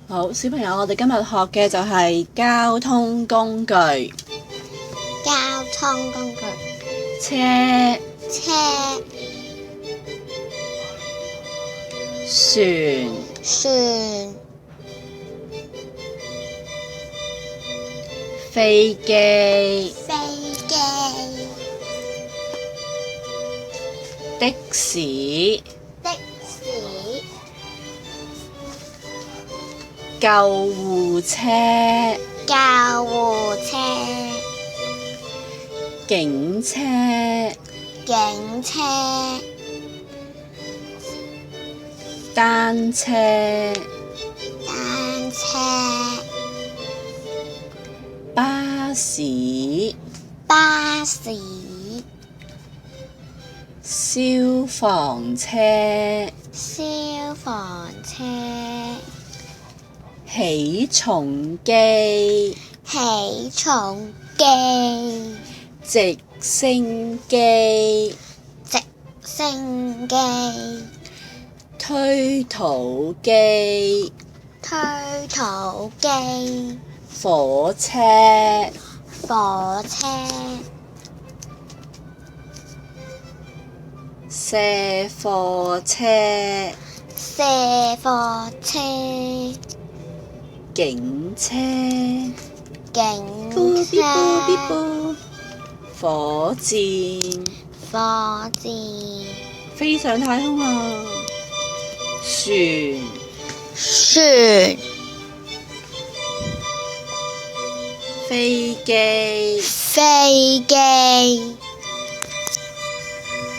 好，小朋友，我哋今日學嘅就係交通工具。交通工具，車、車、船、船、飛機、飛機、的士、的士、救護車、救護車、警車、警車、單車、單車、巴士、巴士、消防車、消防車、起重機、起重機、直升機、直升機、推土機、推土機、火車、火車、卸貨車、卸貨車、警車、警嗶嗶嗶車、火箭、火箭、飛上太空啊！船、船、飛機、飛機、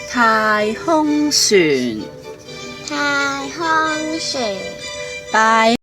太空船。太空船。拜。